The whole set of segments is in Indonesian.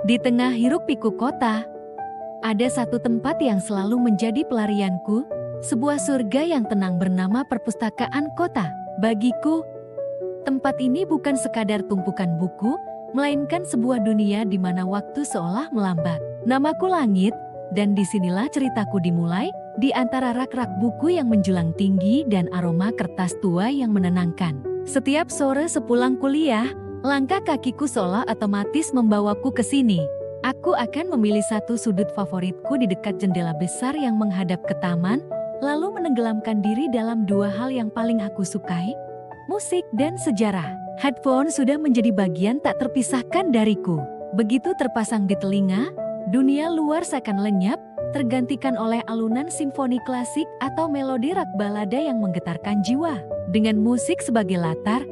Di tengah hiruk-pikuk kota, ada satu tempat yang selalu menjadi pelarianku, sebuah surga yang tenang bernama Perpustakaan Kota. Bagiku, tempat ini bukan sekadar tumpukan buku, melainkan sebuah dunia di mana waktu seolah melambat. Namaku Langit, dan disinilah ceritaku dimulai, di antara rak-rak buku yang menjulang tinggi dan aroma kertas tua yang menenangkan. Setiap sore sepulang kuliah, langkah kakiku seolah otomatis membawaku ke sini. Aku akan memilih satu sudut favoritku di dekat jendela besar yang menghadap ke taman, lalu menenggelamkan diri dalam dua hal yang paling aku sukai, musik dan sejarah. Headphone sudah menjadi bagian tak terpisahkan dariku. Begitu terpasang di telinga, dunia luar seakan lenyap, tergantikan oleh alunan simfoni klasik atau melodi rak balada yang menggetarkan jiwa. Dengan musik sebagai latar,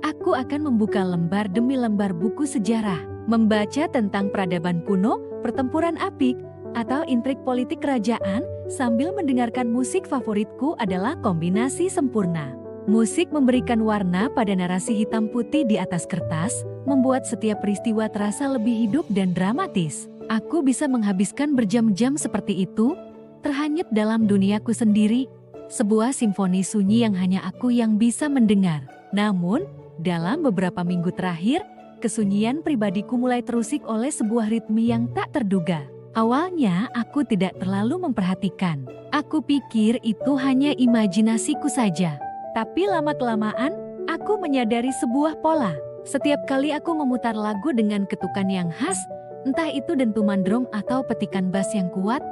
aku akan membuka lembar demi lembar buku sejarah, membaca tentang peradaban kuno, pertempuran apik, atau intrik politik kerajaan, sambil mendengarkan musik favoritku adalah kombinasi sempurna. Musik memberikan warna pada narasi hitam putih di atas kertas, membuat setiap peristiwa terasa lebih hidup dan dramatis. Aku bisa menghabiskan berjam-jam seperti itu, terhanyut dalam duniaku sendiri, sebuah simfoni sunyi yang hanya aku yang bisa mendengar. Namun, dalam beberapa minggu terakhir, kesunyian pribadiku mulai terusik oleh sebuah ritme yang tak terduga. Awalnya, aku tidak terlalu memperhatikan. Aku pikir itu hanya imajinasiku saja. Tapi lama-kelamaan, aku menyadari sebuah pola. Setiap kali aku memutar lagu dengan ketukan yang khas, entah itu dentuman drum atau petikan bass yang kuat,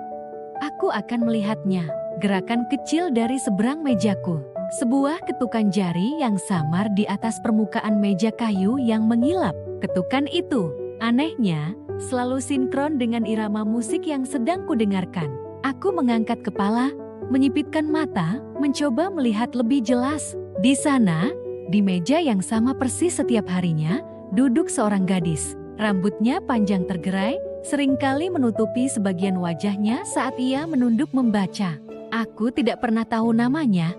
aku akan melihatnya. Gerakan kecil dari seberang mejaku. Sebuah ketukan jari yang samar di atas permukaan meja kayu yang mengilap. Ketukan itu, anehnya, selalu sinkron dengan irama musik yang sedang kudengarkan. Aku mengangkat kepala, menyipitkan mata, mencoba melihat lebih jelas. Di sana, di meja yang sama persis setiap harinya, duduk seorang gadis. Rambutnya panjang tergerai, seringkali menutupi sebagian wajahnya saat ia menunduk membaca. Aku tidak pernah tahu namanya,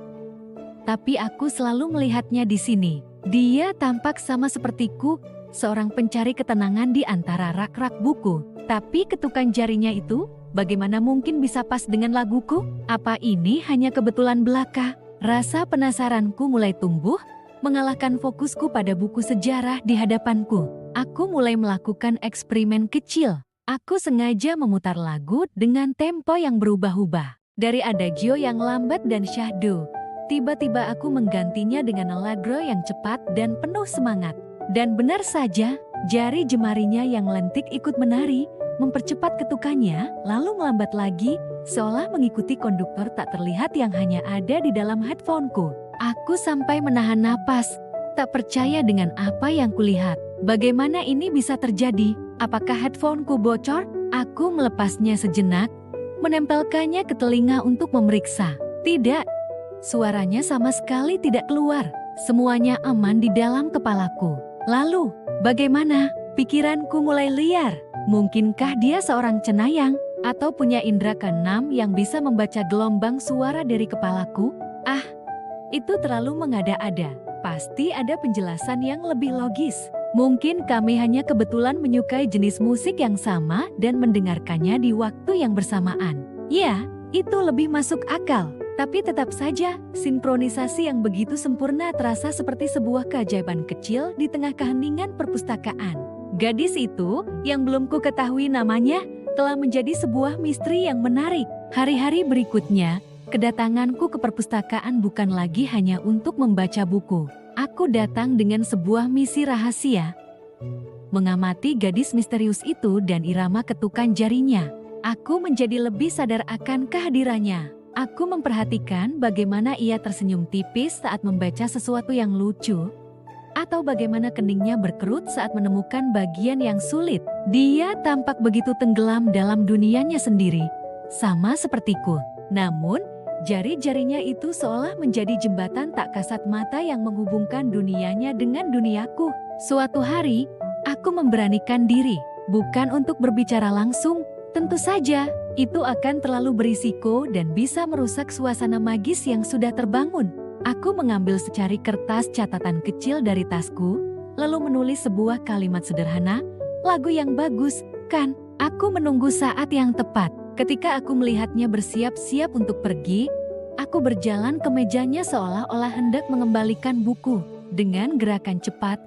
tapi aku selalu melihatnya di sini. Dia tampak sama sepertiku, seorang pencari ketenangan di antara rak-rak buku. Tapi ketukan jarinya itu, bagaimana mungkin bisa pas dengan laguku? Apa ini hanya kebetulan belaka? Rasa penasaranku mulai tumbuh, mengalahkan fokusku pada buku sejarah di hadapanku. Aku mulai melakukan eksperimen kecil. Aku sengaja memutar lagu dengan tempo yang berubah-ubah. Dari adagio yang lambat dan syahdu, tiba-tiba aku menggantinya dengan allegro yang cepat dan penuh semangat. Dan benar saja, jari jemarinya yang lentik ikut menari, mempercepat ketukannya, lalu melambat lagi, seolah mengikuti konduktor tak terlihat yang hanya ada di dalam headphoneku. Aku sampai menahan napas, tak percaya dengan apa yang kulihat. Bagaimana ini bisa terjadi? Apakah headphoneku bocor? Aku melepasnya sejenak, menempelkannya ke telinga untuk memeriksa. Tidak, suaranya sama sekali tidak keluar. Semuanya aman di dalam kepalaku. Lalu, bagaimana? Pikiranku mulai liar. Mungkinkah dia seorang cenayang? Atau punya indera keenam yang bisa membaca gelombang suara dari kepalaku? Ah, itu terlalu mengada-ada. Pasti ada penjelasan yang lebih logis. Mungkin kami hanya kebetulan menyukai jenis musik yang sama dan mendengarkannya di waktu yang bersamaan. Ya, itu lebih masuk akal. Tapi tetap saja, sinkronisasi yang begitu sempurna terasa seperti sebuah keajaiban kecil di tengah keheningan perpustakaan. Gadis itu, yang belum ku ketahui namanya, telah menjadi sebuah misteri yang menarik. Hari-hari berikutnya, kedatanganku ke perpustakaan bukan lagi hanya untuk membaca buku. Aku datang dengan sebuah misi rahasia. Mengamati gadis misterius itu dan irama ketukan jarinya. Aku menjadi lebih sadar akan kehadirannya. Aku memperhatikan bagaimana ia tersenyum tipis saat membaca sesuatu yang lucu, atau bagaimana keningnya berkerut saat menemukan bagian yang sulit. Dia tampak begitu tenggelam dalam dunianya sendiri, sama sepertiku. Namun, jari-jarinya itu seolah menjadi jembatan tak kasat mata yang menghubungkan dunianya dengan duniaku. Suatu hari, aku memberanikan diri, bukan untuk berbicara langsung. Tentu saja, itu akan terlalu berisiko dan bisa merusak suasana magis yang sudah terbangun. Aku mengambil secari kertas catatan kecil dari tasku, lalu menulis sebuah kalimat sederhana, lagu yang bagus, kan? Aku menunggu saat yang tepat. Ketika aku melihatnya bersiap-siap untuk pergi, aku berjalan ke mejanya seolah-olah hendak mengembalikan buku. Dengan gerakan cepat,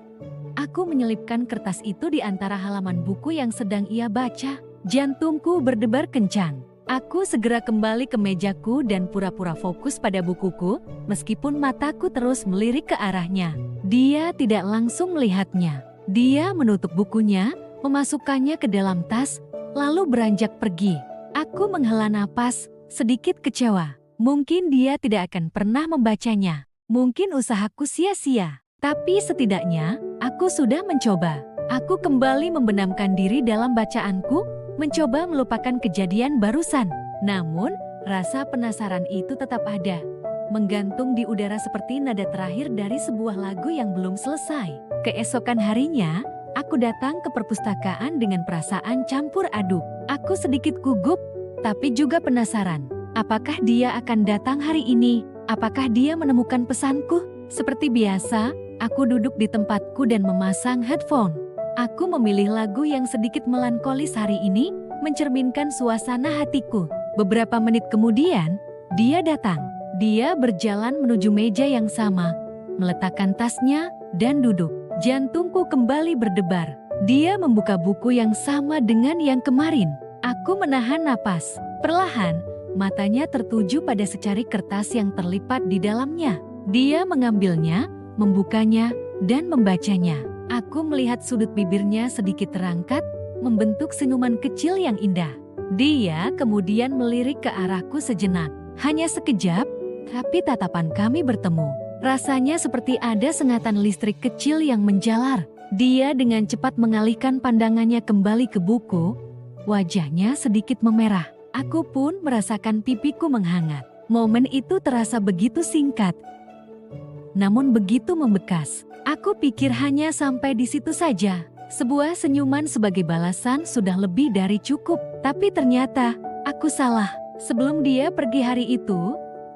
aku menyelipkan kertas itu di antara halaman buku yang sedang ia baca. Jantungku berdebar kencang. Aku segera kembali ke mejaku dan pura-pura fokus pada bukuku, meskipun mataku terus melirik ke arahnya. Dia tidak langsung melihatnya. Dia menutup bukunya, memasukkannya ke dalam tas, lalu beranjak pergi. Aku menghela napas, sedikit kecewa. Mungkin dia tidak akan pernah membacanya. Mungkin usahaku sia-sia. Tapi setidaknya, aku sudah mencoba. Aku kembali membenamkan diri dalam bacaanku, mencoba melupakan kejadian barusan. Namun, rasa penasaran itu tetap ada. Menggantung di udara seperti nada terakhir dari sebuah lagu yang belum selesai. Keesokan harinya, aku datang ke perpustakaan dengan perasaan campur aduk. Aku sedikit gugup, tapi juga penasaran. Apakah dia akan datang hari ini? Apakah dia menemukan pesanku? Seperti biasa, aku duduk di tempatku dan memasang headphone. Aku memilih lagu yang sedikit melankolis hari ini, mencerminkan suasana hatiku. Beberapa menit kemudian, dia datang. Dia berjalan menuju meja yang sama, meletakkan tasnya, dan duduk. Jantungku kembali berdebar. Dia membuka buku yang sama dengan yang kemarin. Aku menahan napas. Perlahan, matanya tertuju pada secari kertas yang terlipat di dalamnya. Dia mengambilnya, membukanya, dan membacanya. Aku melihat sudut bibirnya sedikit terangkat, membentuk senyuman kecil yang indah. Dia kemudian melirik ke arahku sejenak. Hanya sekejap, tapi tatapan kami bertemu. Rasanya seperti ada sengatan listrik kecil yang menjalar. Dia dengan cepat mengalihkan pandangannya kembali ke buku. Wajahnya sedikit memerah. Aku pun merasakan pipiku menghangat. Momen itu terasa begitu singkat, namun begitu membekas. Aku pikir hanya sampai di situ saja. Sebuah senyuman sebagai balasan sudah lebih dari cukup. Tapi ternyata, aku salah. Sebelum dia pergi hari itu,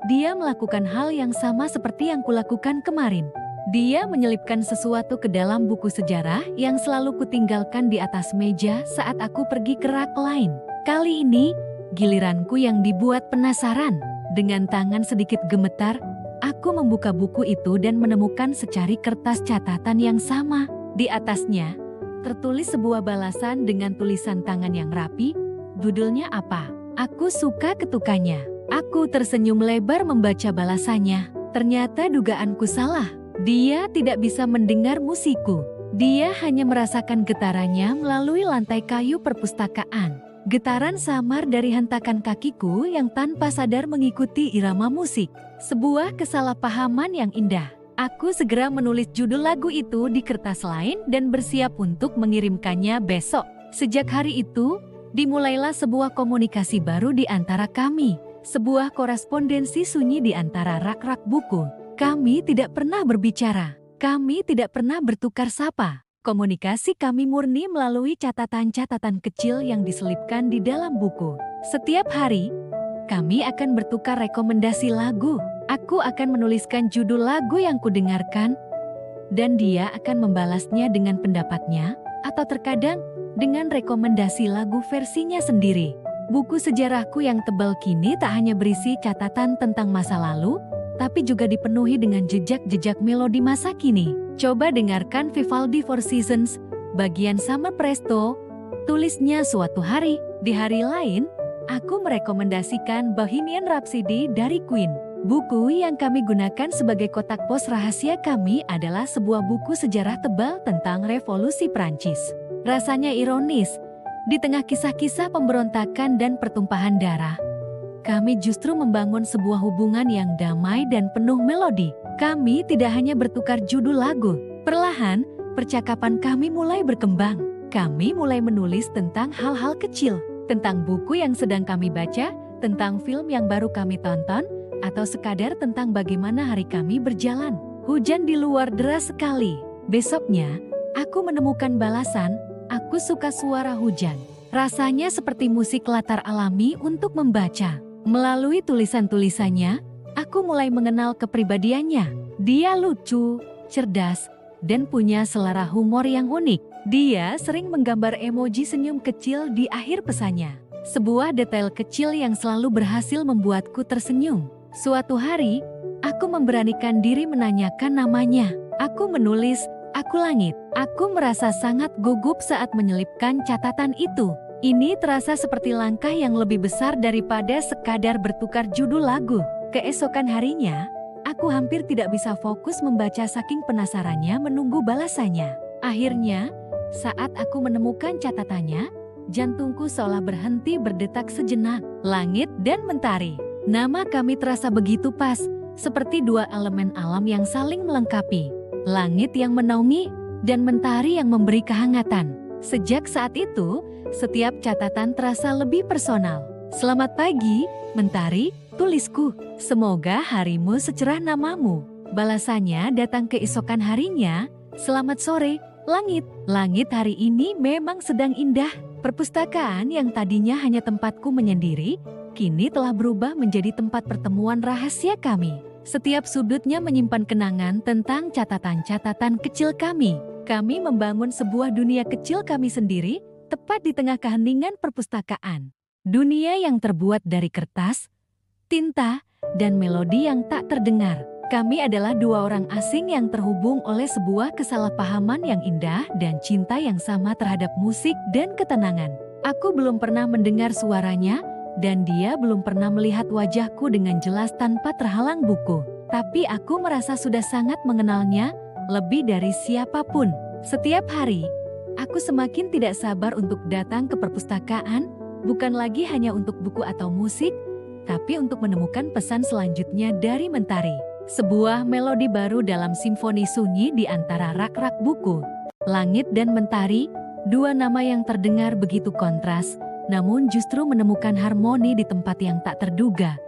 dia melakukan hal yang sama seperti yang kulakukan kemarin. Dia menyelipkan sesuatu ke dalam buku sejarah yang selalu kutinggalkan di atas meja saat aku pergi ke rak lain. Kali ini, giliranku yang dibuat penasaran. Dengan tangan sedikit gemetar, aku membuka buku itu dan menemukan secari kertas catatan yang sama. Di atasnya, tertulis sebuah balasan dengan tulisan tangan yang rapi. Judulnya apa? Aku suka ketukannya. Aku tersenyum lebar membaca balasannya. Ternyata dugaanku salah. Dia tidak bisa mendengar musikku. Dia hanya merasakan getarannya melalui lantai kayu perpustakaan. Getaran samar dari hentakan kakiku yang tanpa sadar mengikuti irama musik. Sebuah kesalahpahaman yang indah. Aku segera menulis judul lagu itu di kertas lain dan bersiap untuk mengirimkannya besok. Sejak hari itu, dimulailah sebuah komunikasi baru di antara kami. Sebuah korespondensi sunyi di antara rak-rak buku. Kami tidak pernah berbicara. Kami tidak pernah bertukar sapa. Komunikasi kami murni melalui catatan-catatan kecil yang diselipkan di dalam buku. Setiap hari, kami akan bertukar rekomendasi lagu. Aku akan menuliskan judul lagu yang kudengarkan, dan dia akan membalasnya dengan pendapatnya, atau terkadang dengan rekomendasi lagu versinya sendiri. Buku sejarahku yang tebal kini tak hanya berisi catatan tentang masa lalu, tapi juga dipenuhi dengan jejak-jejak melodi masa kini. Coba dengarkan Vivaldi Four Seasons, bagian Summer Presto, tulisnya suatu hari. Di hari lain, aku merekomendasikan Bohemian Rhapsody dari Queen. Buku yang kami gunakan sebagai kotak pos rahasia kami adalah sebuah buku sejarah tebal tentang Revolusi Prancis. Rasanya ironis, di tengah kisah-kisah pemberontakan dan pertumpahan darah, kami justru membangun sebuah hubungan yang damai dan penuh melodi. Kami tidak hanya bertukar judul lagu. Perlahan, percakapan kami mulai berkembang. Kami mulai menulis tentang hal-hal kecil, tentang buku yang sedang kami baca, tentang film yang baru kami tonton, atau sekadar tentang bagaimana hari kami berjalan. Hujan di luar deras sekali. Besoknya, aku menemukan balasan, aku suka suara hujan. Rasanya seperti musik latar alami untuk membaca. Melalui tulisan-tulisannya, aku mulai mengenal kepribadiannya. Dia lucu, cerdas, dan punya selera humor yang unik. Dia sering menggambar emoji senyum kecil di akhir pesannya. Sebuah detail kecil yang selalu berhasil membuatku tersenyum. Suatu hari, aku memberanikan diri menanyakan namanya. Aku menulis, "Aku Langit." Aku merasa sangat gugup saat menyelipkan catatan itu. Ini terasa seperti langkah yang lebih besar daripada sekadar bertukar judul lagu. Keesokan harinya, aku hampir tidak bisa fokus membaca saking penasarannya menunggu balasannya. Akhirnya, saat aku menemukan catatannya, jantungku seolah berhenti berdetak sejenak. Langit dan Mentari. Nama kami terasa begitu pas, seperti dua elemen alam yang saling melengkapi. Langit yang menaungi, dan mentari yang memberi kehangatan. Sejak saat itu, setiap catatan terasa lebih personal. "Selamat pagi, Mentari," tulisku. "Semoga harimu secerah namamu." Balasannya datang keesokan harinya, "Selamat sore, Langit. Langit hari ini memang sedang indah." Perpustakaan yang tadinya hanya tempatku menyendiri, kini telah berubah menjadi tempat pertemuan rahasia kami. Setiap sudutnya menyimpan kenangan tentang catatan-catatan kecil kami. Kami membangun sebuah dunia kecil kami sendiri, tepat di tengah keheningan perpustakaan. Dunia yang terbuat dari kertas, tinta, dan melodi yang tak terdengar. Kami adalah dua orang asing yang terhubung oleh sebuah kesalahpahaman yang indah dan cinta yang sama terhadap musik dan ketenangan. Aku belum pernah mendengar suaranya, dan dia belum pernah melihat wajahku dengan jelas tanpa terhalang buku. Tapi aku merasa sudah sangat mengenalnya, lebih dari siapapun. Setiap hari, aku semakin tidak sabar untuk datang ke perpustakaan, bukan lagi hanya untuk buku atau musik, tapi untuk menemukan pesan selanjutnya dari Mentari. Sebuah melodi baru dalam simfoni sunyi di antara rak-rak buku. Langit dan Mentari, dua nama yang terdengar begitu kontras, namun justru menemukan harmoni di tempat yang tak terduga.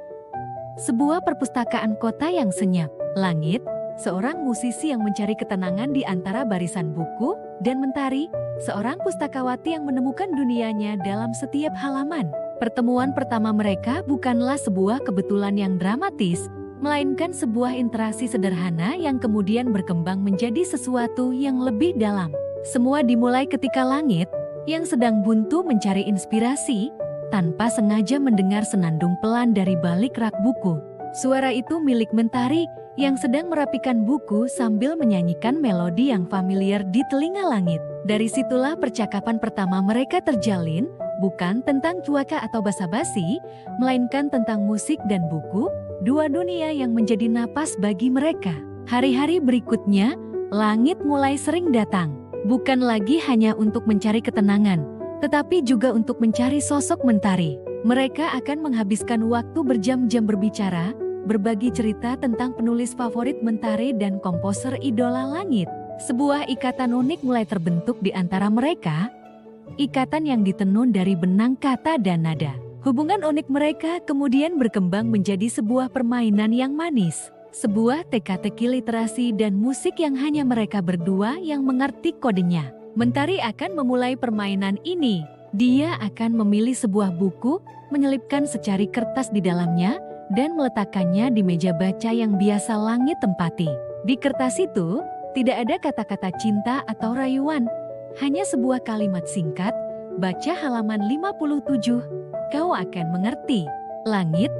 Sebuah perpustakaan kota yang senyap. Langit, seorang musisi yang mencari ketenangan di antara barisan buku, dan Mentari, seorang pustakawati yang menemukan dunianya dalam setiap halaman. Pertemuan pertama mereka bukanlah sebuah kebetulan yang dramatis, melainkan sebuah interaksi sederhana yang kemudian berkembang menjadi sesuatu yang lebih dalam. Semua dimulai ketika Langit, yang sedang buntu mencari inspirasi, tanpa sengaja mendengar senandung pelan dari balik rak buku. Suara itu milik Mentari, yang sedang merapikan buku sambil menyanyikan melodi yang familiar di telinga Langit. Dari situlah percakapan pertama mereka terjalin, bukan tentang cuaca atau basa-basi, melainkan tentang musik dan buku, dua dunia yang menjadi napas bagi mereka. Hari-hari berikutnya, Langit mulai sering datang. Bukan lagi hanya untuk mencari ketenangan, tetapi juga untuk mencari sosok Mentari. Mereka akan menghabiskan waktu berjam-jam berbicara, berbagi cerita tentang penulis favorit Mentari dan komposer idola Langit. Sebuah ikatan unik mulai terbentuk di antara mereka, ikatan yang ditenun dari benang kata dan nada. Hubungan unik mereka kemudian berkembang menjadi sebuah permainan yang manis. Sebuah teka-teki literasi dan musik yang hanya mereka berdua yang mengerti kodenya. Mentari akan memulai permainan ini. Dia akan memilih sebuah buku, menyelipkan secari kertas di dalamnya, dan meletakkannya di meja baca yang biasa Langit tempati. Di kertas itu, tidak ada kata-kata cinta atau rayuan, hanya sebuah kalimat singkat, "Baca halaman 57, kau akan mengerti." Langit,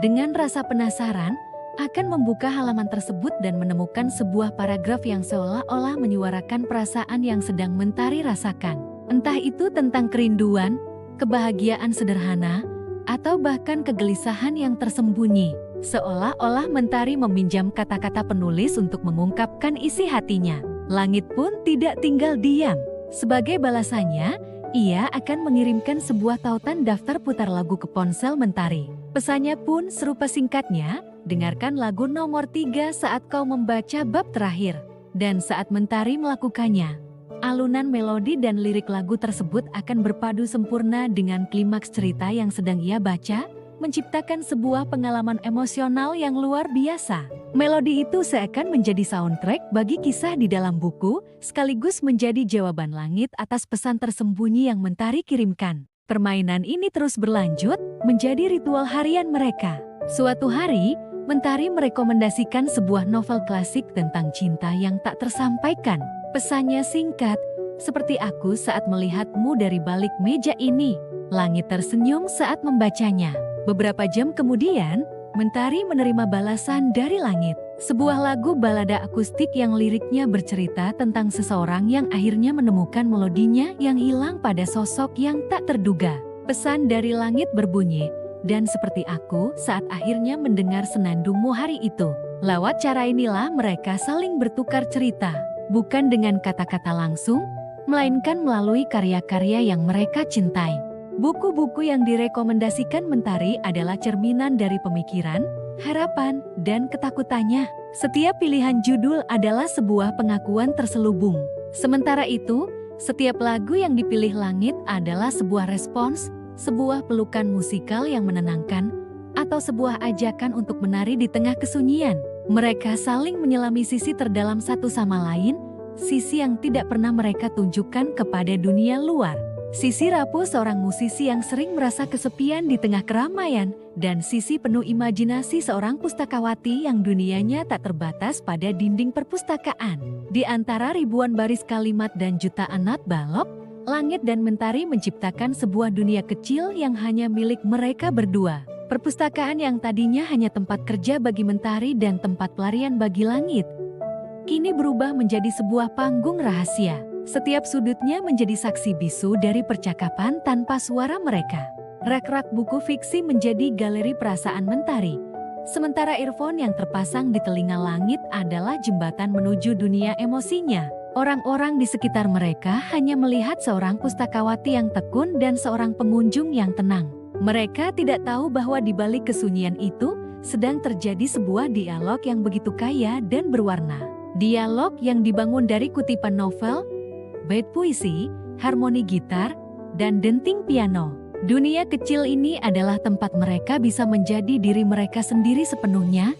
dengan rasa penasaran, akan membuka halaman tersebut dan menemukan sebuah paragraf yang seolah-olah menyuarakan perasaan yang sedang Mentari rasakan. Entah itu tentang kerinduan, kebahagiaan sederhana, atau bahkan kegelisahan yang tersembunyi. Seolah-olah Mentari meminjam kata-kata penulis untuk mengungkapkan isi hatinya. Langit pun tidak tinggal diam. Sebagai balasannya, ia akan mengirimkan sebuah tautan daftar putar lagu ke ponsel Mentari. Pesannya pun serupa singkatnya, "Dengarkan lagu nomor 3 saat kau membaca bab terakhir." Dan saat Mentari melakukannya, alunan melodi dan lirik lagu tersebut akan berpadu sempurna dengan klimaks cerita yang sedang ia baca, menciptakan sebuah pengalaman emosional yang luar biasa. Melodi itu seakan menjadi soundtrack bagi kisah di dalam buku, sekaligus menjadi jawaban Langit atas pesan tersembunyi yang Mentari kirimkan. Permainan ini terus berlanjut, menjadi ritual harian mereka. Suatu hari, Mentari merekomendasikan sebuah novel klasik tentang cinta yang tak tersampaikan. Pesannya singkat, seperti aku saat melihatmu dari balik meja ini. Langit tersenyum saat membacanya. Beberapa jam kemudian, Mentari menerima balasan dari langit. Sebuah lagu balada akustik yang liriknya bercerita tentang seseorang yang akhirnya menemukan melodinya yang hilang pada sosok yang tak terduga. Pesan dari langit berbunyi, dan seperti aku saat akhirnya mendengar senandungmu hari itu. Lewat cara inilah mereka saling bertukar cerita, bukan dengan kata-kata langsung, melainkan melalui karya-karya yang mereka cintai. Buku-buku yang direkomendasikan Mentari adalah cerminan dari pemikiran, harapan, dan ketakutannya. Setiap pilihan judul adalah sebuah pengakuan terselubung. Sementara itu, setiap lagu yang dipilih langit adalah sebuah respons, sebuah pelukan musikal yang menenangkan, atau sebuah ajakan untuk menari di tengah kesunyian. Mereka saling menyelami sisi terdalam satu sama lain, sisi yang tidak pernah mereka tunjukkan kepada dunia luar. Sisi rapuh seorang musisi yang sering merasa kesepian di tengah keramaian, dan sisi penuh imajinasi seorang pustakawati yang dunianya tak terbatas pada dinding perpustakaan. Di antara ribuan baris kalimat dan jutaan not balok, langit dan Mentari menciptakan sebuah dunia kecil yang hanya milik mereka berdua. Perpustakaan yang tadinya hanya tempat kerja bagi Mentari dan tempat pelarian bagi langit, kini berubah menjadi sebuah panggung rahasia. Setiap sudutnya menjadi saksi bisu dari percakapan tanpa suara mereka. Rak-rak buku fiksi menjadi galeri perasaan Mentari. Sementara earphone yang terpasang di telinga langit adalah jembatan menuju dunia emosinya. Orang-orang di sekitar mereka hanya melihat seorang pustakawati yang tekun dan seorang pengunjung yang tenang. Mereka tidak tahu bahwa di balik kesunyian itu sedang terjadi sebuah dialog yang begitu kaya dan berwarna. Dialog yang dibangun dari kutipan novel, bait puisi, harmoni gitar, dan denting piano. Dunia kecil ini adalah tempat mereka bisa menjadi diri mereka sendiri sepenuhnya,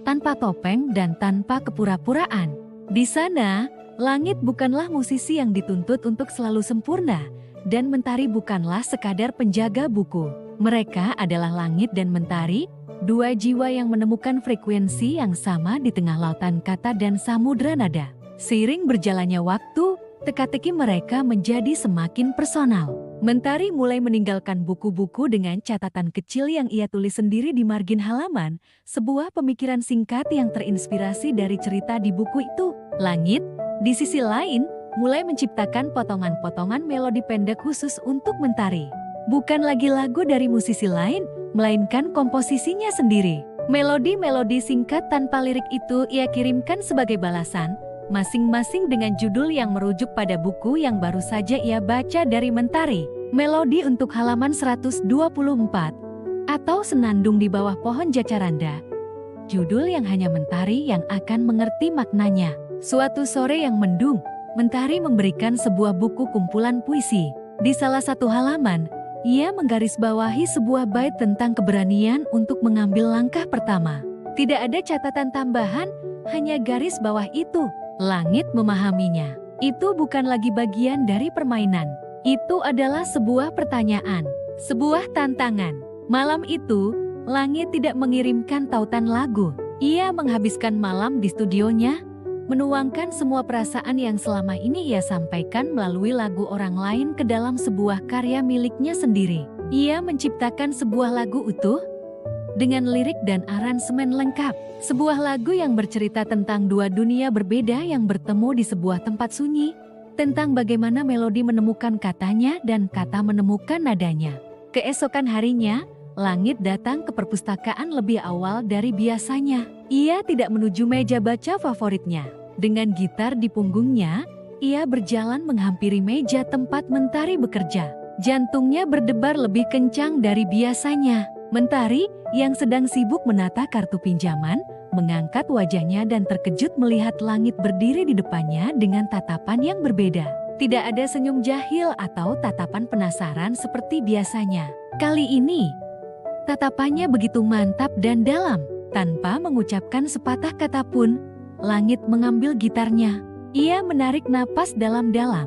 tanpa topeng dan tanpa kepura-puraan. Di sana, langit bukanlah musisi yang dituntut untuk selalu sempurna, dan Mentari bukanlah sekadar penjaga buku. Mereka adalah langit dan Mentari, dua jiwa yang menemukan frekuensi yang sama di tengah lautan kata dan samudra nada. Seiring berjalannya waktu, teka-teki mereka menjadi semakin personal. Mentari mulai meninggalkan buku-buku dengan catatan kecil yang ia tulis sendiri di margin halaman, sebuah pemikiran singkat yang terinspirasi dari cerita di buku itu. Langit, di sisi lain, mulai menciptakan potongan-potongan melodi pendek khusus untuk Mentari. Bukan lagi lagu dari musisi lain, melainkan komposisinya sendiri. Melodi-melodi singkat tanpa lirik itu ia kirimkan sebagai balasan, masing-masing dengan judul yang merujuk pada buku yang baru saja ia baca dari Mentari. Melodi untuk halaman 124, atau Senandung di Bawah Pohon Jacaranda. Judul yang hanya Mentari yang akan mengerti maknanya. Suatu sore yang mendung, Mentari memberikan sebuah buku kumpulan puisi. Di salah satu halaman, ia menggarisbawahi sebuah bait tentang keberanian untuk mengambil langkah pertama. Tidak ada catatan tambahan, hanya garis bawah itu. Langit memahaminya. Itu bukan lagi bagian dari permainan. Itu adalah sebuah pertanyaan, sebuah tantangan. Malam itu, langit tidak mengirimkan tautan lagu. Ia menghabiskan malam di studionya, menuangkan semua perasaan yang selama ini ia sampaikan melalui lagu orang lain ke dalam sebuah karya miliknya sendiri. Ia menciptakan sebuah lagu utuh, dengan lirik dan aransemen lengkap. Sebuah lagu yang bercerita tentang dua dunia berbeda yang bertemu di sebuah tempat sunyi, tentang bagaimana melodi menemukan katanya dan kata menemukan nadanya. Keesokan harinya, Langit datang ke perpustakaan lebih awal dari biasanya. Ia tidak menuju meja baca favoritnya. Dengan gitar di punggungnya, ia berjalan menghampiri meja tempat Mentari bekerja. Jantungnya berdebar lebih kencang dari biasanya. Mentari, yang sedang sibuk menata kartu pinjaman, mengangkat wajahnya dan terkejut melihat Langit berdiri di depannya dengan tatapan yang berbeda. Tidak ada senyum jahil atau tatapan penasaran seperti biasanya. Kali ini, tatapannya begitu mantap dan dalam. Tanpa mengucapkan sepatah kata pun, Langit mengambil gitarnya. Ia menarik napas dalam-dalam,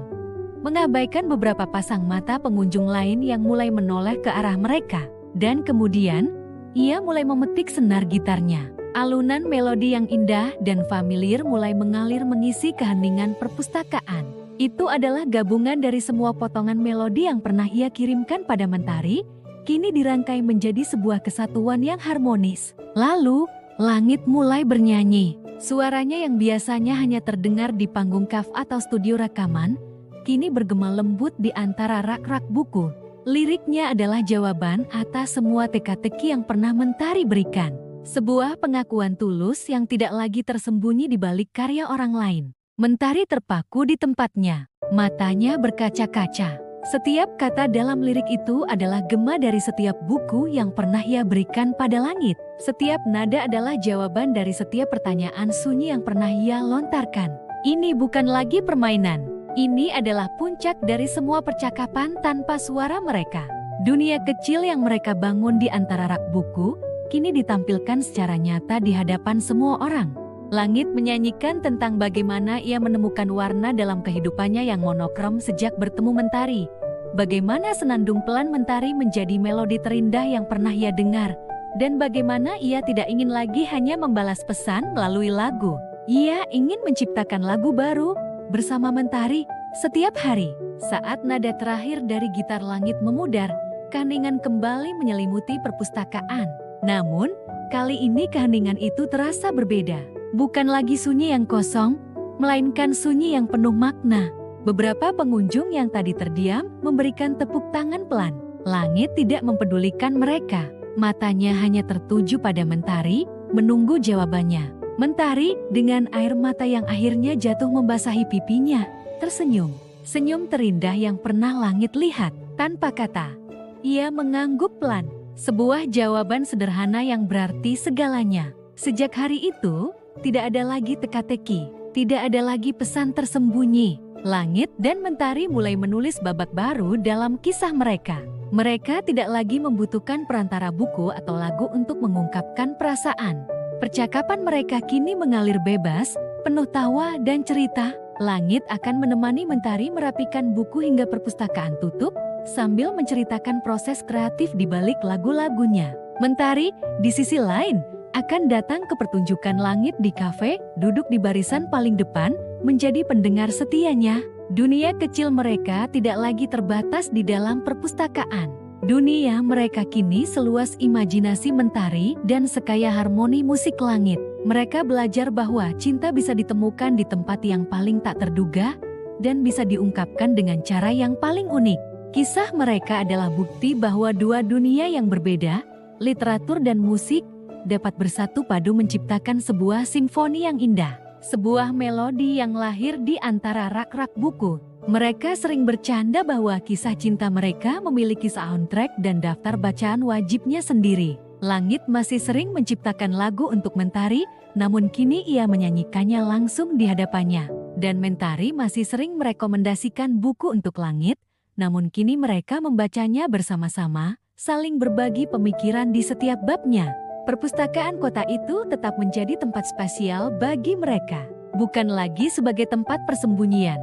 mengabaikan beberapa pasang mata pengunjung lain yang mulai menoleh ke arah mereka. Dan kemudian, ia mulai memetik senar gitarnya. Alunan melodi yang indah dan familiar mulai mengalir mengisi keheningan perpustakaan. Itu adalah gabungan dari semua potongan melodi yang pernah ia kirimkan pada Mentari, kini dirangkai menjadi sebuah kesatuan yang harmonis. Lalu, langit mulai bernyanyi. Suaranya yang biasanya hanya terdengar di panggung kafe atau studio rekaman, kini bergema lembut di antara rak-rak buku. Liriknya adalah jawaban atas semua teka-teki yang pernah Mentari berikan. Sebuah pengakuan tulus yang tidak lagi tersembunyi di balik karya orang lain. Mentari terpaku di tempatnya, matanya berkaca-kaca. Setiap kata dalam lirik itu adalah gema dari setiap buku yang pernah ia berikan pada langit. Setiap nada adalah jawaban dari setiap pertanyaan sunyi yang pernah ia lontarkan. Ini bukan lagi permainan. Ini adalah puncak dari semua percakapan tanpa suara mereka. Dunia kecil yang mereka bangun di antara rak buku, kini ditampilkan secara nyata di hadapan semua orang. Langit menyanyikan tentang bagaimana ia menemukan warna dalam kehidupannya yang monokrom sejak bertemu Mentari. Bagaimana senandung pelan Mentari menjadi melodi terindah yang pernah ia dengar. Dan bagaimana ia tidak ingin lagi hanya membalas pesan melalui lagu. Ia ingin menciptakan lagu baru bersama Mentari setiap hari. Saat nada terakhir dari gitar langit memudar, keheningan kembali menyelimuti perpustakaan. Namun, kali ini keheningan itu terasa berbeda. Bukan lagi sunyi yang kosong, melainkan sunyi yang penuh makna. Beberapa pengunjung yang tadi terdiam memberikan tepuk tangan pelan. Langit tidak mempedulikan mereka. Matanya hanya tertuju pada Mentari, menunggu jawabannya. Mentari, dengan air mata yang akhirnya jatuh membasahi pipinya, tersenyum. Senyum terindah yang pernah langit lihat. Tanpa kata, ia mengangguk pelan. Sebuah jawaban sederhana yang berarti segalanya. Sejak hari itu, tidak ada lagi teka-teki, tidak ada lagi pesan tersembunyi. Langit dan Mentari mulai menulis babak baru dalam kisah mereka. Mereka tidak lagi membutuhkan perantara buku atau lagu untuk mengungkapkan perasaan. Percakapan mereka kini mengalir bebas, penuh tawa dan cerita. Langit akan menemani Mentari merapikan buku hingga perpustakaan tutup, sambil menceritakan proses kreatif di balik lagu-lagunya. Mentari, di sisi lain, akan datang ke pertunjukan langit di kafe, duduk di barisan paling depan, menjadi pendengar setianya. Dunia kecil mereka tidak lagi terbatas di dalam perpustakaan. Dunia mereka kini seluas imajinasi Mentari dan sekaya harmoni musik langit. Mereka belajar bahwa cinta bisa ditemukan di tempat yang paling tak terduga dan bisa diungkapkan dengan cara yang paling unik. Kisah mereka adalah bukti bahwa dua dunia yang berbeda, literatur dan musik, dapat bersatu padu menciptakan sebuah simfoni yang indah. Sebuah melodi yang lahir di antara rak-rak buku. Mereka sering bercanda bahwa kisah cinta mereka memiliki soundtrack dan daftar bacaan wajibnya sendiri. Langit masih sering menciptakan lagu untuk Mentari, namun kini ia menyanyikannya langsung di hadapannya. Dan Mentari masih sering merekomendasikan buku untuk Langit, namun kini mereka membacanya bersama-sama, saling berbagi pemikiran di setiap babnya. Perpustakaan kota itu tetap menjadi tempat spesial bagi mereka. Bukan lagi sebagai tempat persembunyian,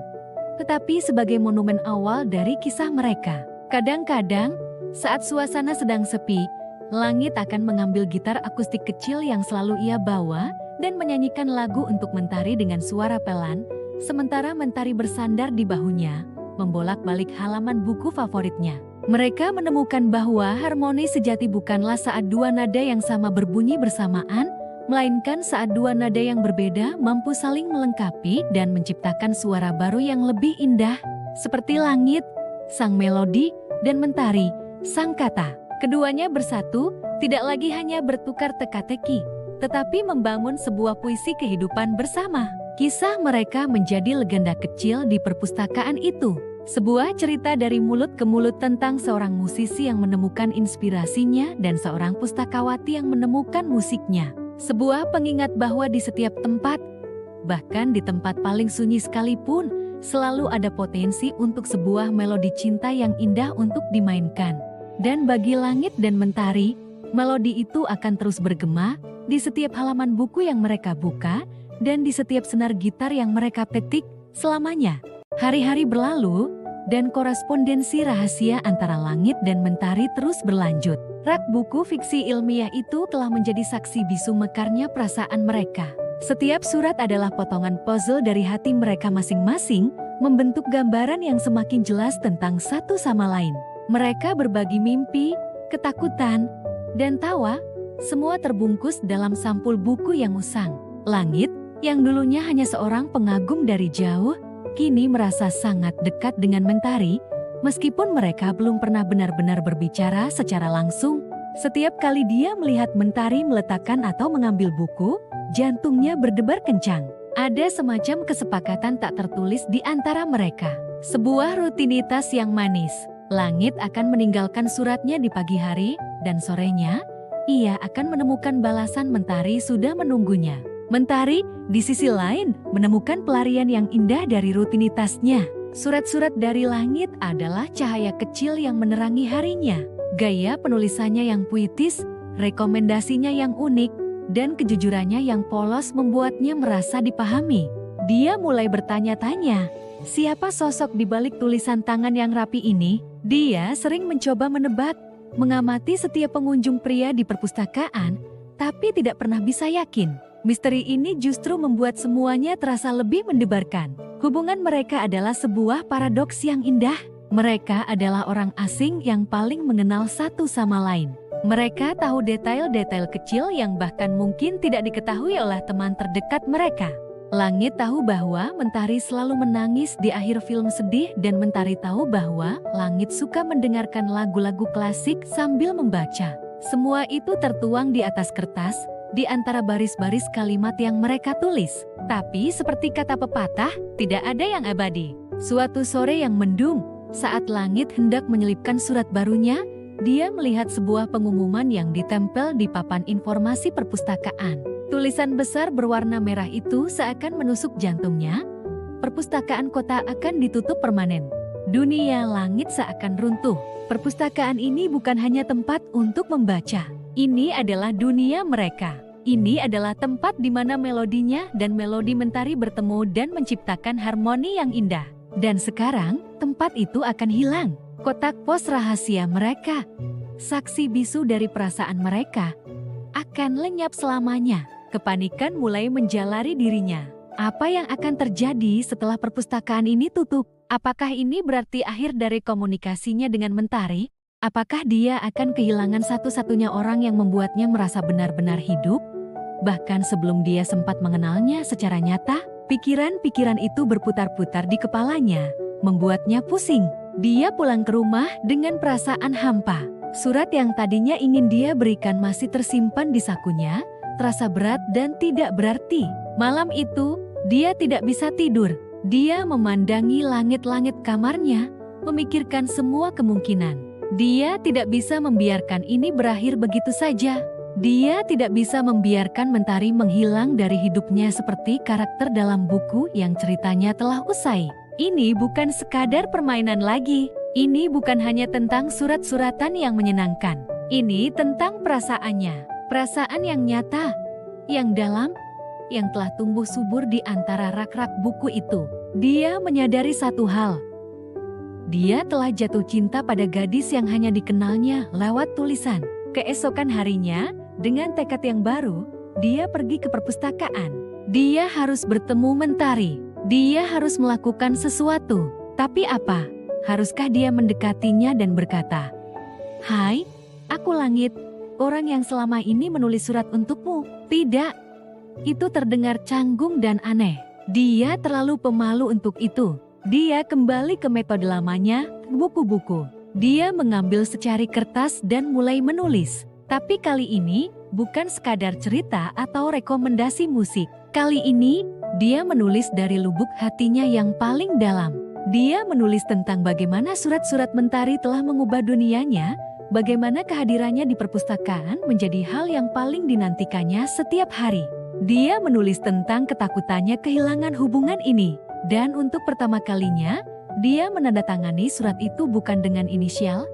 tetapi sebagai monumen awal dari kisah mereka. Kadang-kadang, saat suasana sedang sepi, Langit akan mengambil gitar akustik kecil yang selalu ia bawa dan menyanyikan lagu untuk Mentari dengan suara pelan, sementara Mentari bersandar di bahunya, membolak-balik halaman buku favoritnya. Mereka menemukan bahwa harmoni sejati bukanlah saat dua nada yang sama berbunyi bersamaan, melainkan saat dua nada yang berbeda mampu saling melengkapi dan menciptakan suara baru yang lebih indah, seperti Langit, sang melodi, dan Mentari, sang kata. Keduanya bersatu, tidak lagi hanya bertukar teka-teki, tetapi membangun sebuah puisi kehidupan bersama. Kisah mereka menjadi legenda kecil di perpustakaan itu. Sebuah cerita dari mulut ke mulut tentang seorang musisi yang menemukan inspirasinya dan seorang pustakawati yang menemukan musiknya. Sebuah pengingat bahwa di setiap tempat, bahkan di tempat paling sunyi sekalipun, selalu ada potensi untuk sebuah melodi cinta yang indah untuk dimainkan. Dan bagi Langit dan Mentari, melodi itu akan terus bergema di setiap halaman buku yang mereka buka dan di setiap senar gitar yang mereka petik selamanya. Hari-hari berlalu, dan korespondensi rahasia antara Langit dan Mentari terus berlanjut. Rak buku fiksi ilmiah itu telah menjadi saksi bisu mekarnya perasaan mereka. Setiap surat adalah potongan puzzle dari hati mereka masing-masing, membentuk gambaran yang semakin jelas tentang satu sama lain. Mereka berbagi mimpi, ketakutan, dan tawa, semua terbungkus dalam sampul buku yang usang. Langit, yang dulunya hanya seorang pengagum dari jauh, kini merasa sangat dekat dengan Mentari, meskipun mereka belum pernah benar-benar berbicara secara langsung. Setiap kali dia melihat Mentari meletakkan atau mengambil buku, jantungnya berdebar kencang. Ada semacam kesepakatan tak tertulis di antara mereka. Sebuah rutinitas yang manis. Langit akan meninggalkan suratnya di pagi hari, dan sorenya, ia akan menemukan balasan Mentari sudah menunggunya. Mentari, di sisi lain, menemukan pelarian yang indah dari rutinitasnya. Surat-surat dari Langit adalah cahaya kecil yang menerangi harinya. Gaya penulisannya yang puitis, rekomendasinya yang unik, dan kejujurannya yang polos membuatnya merasa dipahami. Dia mulai bertanya-tanya, siapa sosok di balik tulisan tangan yang rapi ini? Dia sering mencoba menebak, mengamati setiap pengunjung pria di perpustakaan, tapi tidak pernah bisa yakin. Misteri ini justru membuat semuanya terasa lebih mendebarkan. Hubungan mereka adalah sebuah paradoks yang indah. Mereka adalah orang asing yang paling mengenal satu sama lain. Mereka tahu detail-detail kecil yang bahkan mungkin tidak diketahui oleh teman terdekat mereka. Langit tahu bahwa Mentari selalu menangis di akhir film sedih dan Mentari tahu bahwa Langit suka mendengarkan lagu-lagu klasik sambil membaca. Semua itu tertuang di atas kertas, di antara baris-baris kalimat yang mereka tulis. Tapi seperti kata pepatah, tidak ada yang abadi. Suatu sore yang mendung, saat Langit hendak menyelipkan surat barunya, dia melihat sebuah pengumuman yang ditempel di papan informasi perpustakaan. Tulisan besar berwarna merah itu seakan menusuk jantungnya. Perpustakaan kota akan ditutup permanen. Dunia Langit seakan runtuh. Perpustakaan ini bukan hanya tempat untuk membaca. Ini adalah dunia mereka. Ini adalah tempat di mana melodinya dan melodi Mentari bertemu dan menciptakan harmoni yang indah. Dan sekarang, tempat itu akan hilang. Kotak pos rahasia mereka, saksi bisu dari perasaan mereka, akan lenyap selamanya. Kepanikan mulai menjalari dirinya. Apa yang akan terjadi setelah perpustakaan ini tutup? Apakah ini berarti akhir dari komunikasinya dengan Mentari? Apakah dia akan kehilangan satu-satunya orang yang membuatnya merasa benar-benar hidup? Bahkan sebelum dia sempat mengenalnya secara nyata, pikiran-pikiran itu berputar-putar di kepalanya, membuatnya pusing. Dia pulang ke rumah dengan perasaan hampa. Surat yang tadinya ingin dia berikan masih tersimpan di sakunya, terasa berat dan tidak berarti. Malam itu, dia tidak bisa tidur. Dia memandangi langit-langit kamarnya, memikirkan semua kemungkinan. Dia tidak bisa membiarkan ini berakhir begitu saja. Dia tidak bisa membiarkan Mentari menghilang dari hidupnya seperti karakter dalam buku yang ceritanya telah usai. Ini bukan sekadar permainan lagi. Ini bukan hanya tentang surat-suratan yang menyenangkan. Ini tentang perasaannya. Perasaan yang nyata, yang dalam, yang telah tumbuh subur di antara rak-rak buku itu. Dia menyadari satu hal. Dia telah jatuh cinta pada gadis yang hanya dikenalnya lewat tulisan. Keesokan harinya, dengan tekad yang baru, dia pergi ke perpustakaan. Dia harus bertemu Mentari. Dia harus melakukan sesuatu. Tapi apa? Haruskah dia mendekatinya dan berkata, "Hai, aku Langit, orang yang selama ini menulis surat untukmu." Tidak. Itu terdengar canggung dan aneh. Dia terlalu pemalu untuk itu. Dia kembali ke metode lamanya, buku-buku. Dia mengambil secari kertas dan mulai menulis. Tapi kali ini, bukan sekadar cerita atau rekomendasi musik. Kali ini, dia menulis dari lubuk hatinya yang paling dalam. Dia menulis tentang bagaimana surat-surat Mentari telah mengubah dunianya, bagaimana kehadirannya di perpustakaan menjadi hal yang paling dinantikannya setiap hari. Dia menulis tentang ketakutannya kehilangan hubungan ini. Dan untuk pertama kalinya, dia menandatangani surat itu bukan dengan inisial,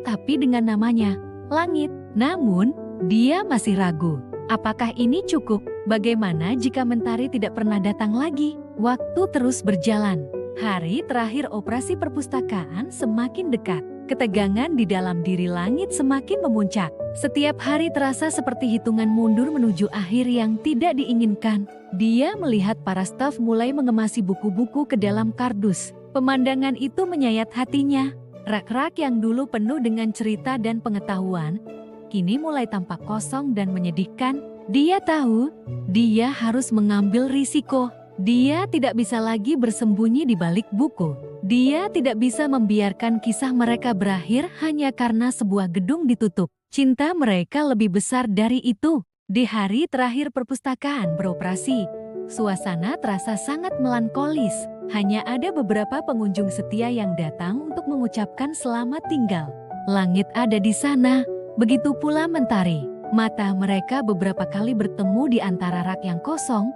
tapi dengan namanya, Langit. Namun, dia masih ragu. Apakah ini cukup? Bagaimana jika Mentari tidak pernah datang lagi? Waktu terus berjalan. Hari terakhir operasi perpustakaan semakin dekat. Ketegangan di dalam diri Langit semakin memuncak. Setiap hari terasa seperti hitungan mundur menuju akhir yang tidak diinginkan. Dia melihat para staf mulai mengemasi buku-buku ke dalam kardus. Pemandangan itu menyayat hatinya. Rak-rak yang dulu penuh dengan cerita dan pengetahuan, kini mulai tampak kosong dan menyedihkan. Dia tahu, dia harus mengambil risiko. Dia tidak bisa lagi bersembunyi di balik buku. Dia tidak bisa membiarkan kisah mereka berakhir hanya karena sebuah gedung ditutup. Cinta mereka lebih besar dari itu. Di hari terakhir perpustakaan beroperasi, suasana terasa sangat melankolis. Hanya ada beberapa pengunjung setia yang datang untuk mengucapkan selamat tinggal. Langit ada di sana, begitu pula Mentari. Mata mereka beberapa kali bertemu di antara rak yang kosong.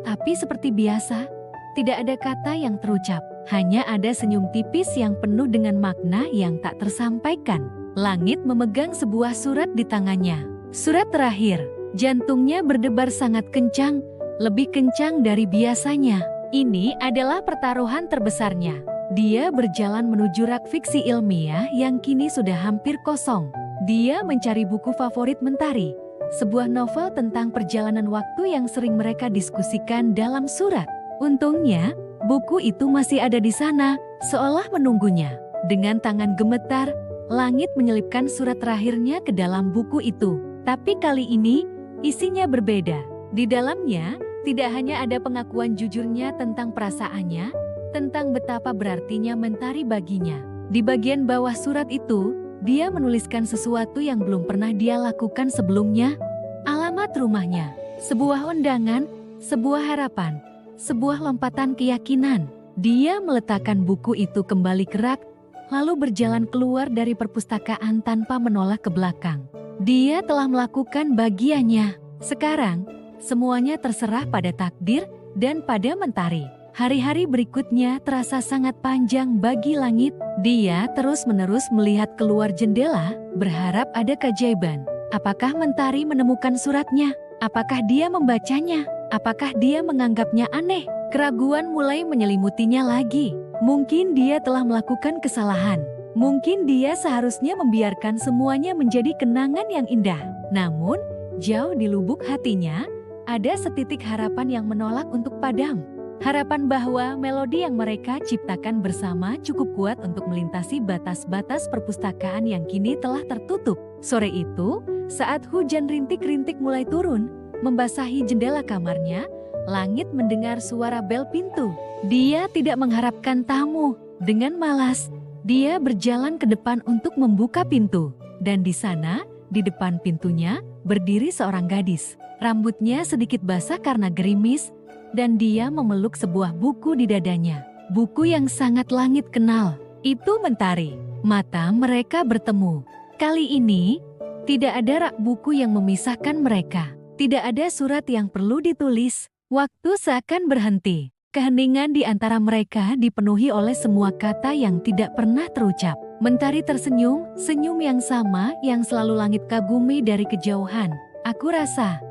Tapi seperti biasa, tidak ada kata yang terucap. Hanya ada senyum tipis yang penuh dengan makna yang tak tersampaikan. Langit memegang sebuah surat di tangannya. Surat terakhir. Jantungnya berdebar sangat kencang, lebih kencang dari biasanya. Ini adalah pertaruhan terbesarnya. Dia berjalan menuju rak fiksi ilmiah yang kini sudah hampir kosong. Dia mencari buku favorit Mentari. Sebuah novel tentang perjalanan waktu yang sering mereka diskusikan dalam surat. Untungnya, buku itu masih ada di sana, seolah menunggunya. Dengan tangan gemetar, Langit menyelipkan surat terakhirnya ke dalam buku itu. Tapi kali ini, isinya berbeda. Di dalamnya, tidak hanya ada pengakuan jujurnya tentang perasaannya, tentang betapa berartinya Mentari baginya. Di bagian bawah surat itu, dia menuliskan sesuatu yang belum pernah dia lakukan sebelumnya. Alamat rumahnya, sebuah undangan, sebuah harapan, sebuah lompatan keyakinan. Dia meletakkan buku itu kembali ke rak, lalu berjalan keluar dari perpustakaan tanpa menoleh ke belakang. Dia telah melakukan bagiannya. Sekarang, semuanya terserah pada takdir dan pada Mentari. Hari-hari berikutnya terasa sangat panjang bagi Langit. Dia terus-menerus melihat keluar jendela, berharap ada keajaiban. Apakah Mentari menemukan suratnya? Apakah dia membacanya? Apakah dia menganggapnya aneh? Keraguan mulai menyelimutinya lagi. Mungkin dia telah melakukan kesalahan. Mungkin dia seharusnya membiarkan semuanya menjadi kenangan yang indah. Namun, jauh di lubuk hatinya, ada setitik harapan yang menolak untuk padam. Harapan bahwa melodi yang mereka ciptakan bersama cukup kuat untuk melintasi batas-batas perpustakaan yang kini telah tertutup. Sore itu, saat hujan rintik-rintik mulai turun, membasahi jendela kamarnya, Langit mendengar suara bel pintu. Dia tidak mengharapkan tamu. Dengan malas, dia berjalan ke depan untuk membuka pintu. Dan di sana, di depan pintunya, berdiri seorang gadis. Rambutnya sedikit basah karena gerimis, dan dia memeluk sebuah buku di dadanya. Buku yang sangat Langit kenal. Itu Mentari. Mata mereka bertemu. Kali ini, tidak ada rak buku yang memisahkan mereka. Tidak ada surat yang perlu ditulis. Waktu seakan berhenti. Keheningan di antara mereka dipenuhi oleh semua kata yang tidak pernah terucap. Mentari tersenyum, senyum yang sama yang selalu Langit kagumi dari kejauhan. "Aku rasa,"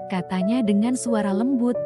katanya dengan suara lembut,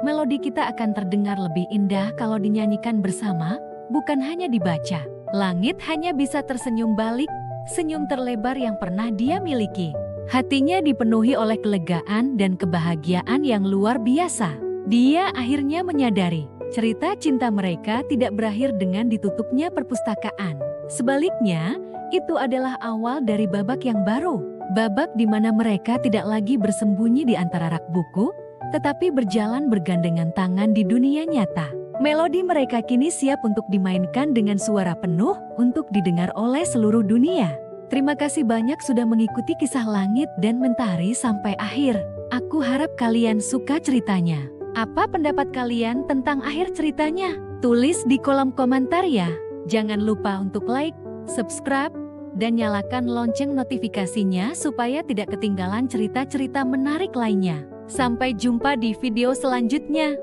"melodi kita akan terdengar lebih indah kalau dinyanyikan bersama, bukan hanya dibaca." Langit hanya bisa tersenyum balik, senyum terlebar yang pernah dia miliki. Hatinya dipenuhi oleh kelegaan dan kebahagiaan yang luar biasa. Dia akhirnya menyadari, cerita cinta mereka tidak berakhir dengan ditutupnya perpustakaan. Sebaliknya, itu adalah awal dari babak yang baru. Babak di mana mereka tidak lagi bersembunyi di antara rak buku, tetapi berjalan bergandengan tangan di dunia nyata. Melodi mereka kini siap untuk dimainkan dengan suara penuh untuk didengar oleh seluruh dunia. Terima kasih banyak sudah mengikuti kisah Langit dan Mentari sampai akhir. Aku harap kalian suka ceritanya. Apa pendapat kalian tentang akhir ceritanya? Tulis di kolom komentar ya. Jangan lupa untuk like, subscribe, dan nyalakan lonceng notifikasinya supaya tidak ketinggalan cerita-cerita menarik lainnya. Sampai jumpa di video selanjutnya.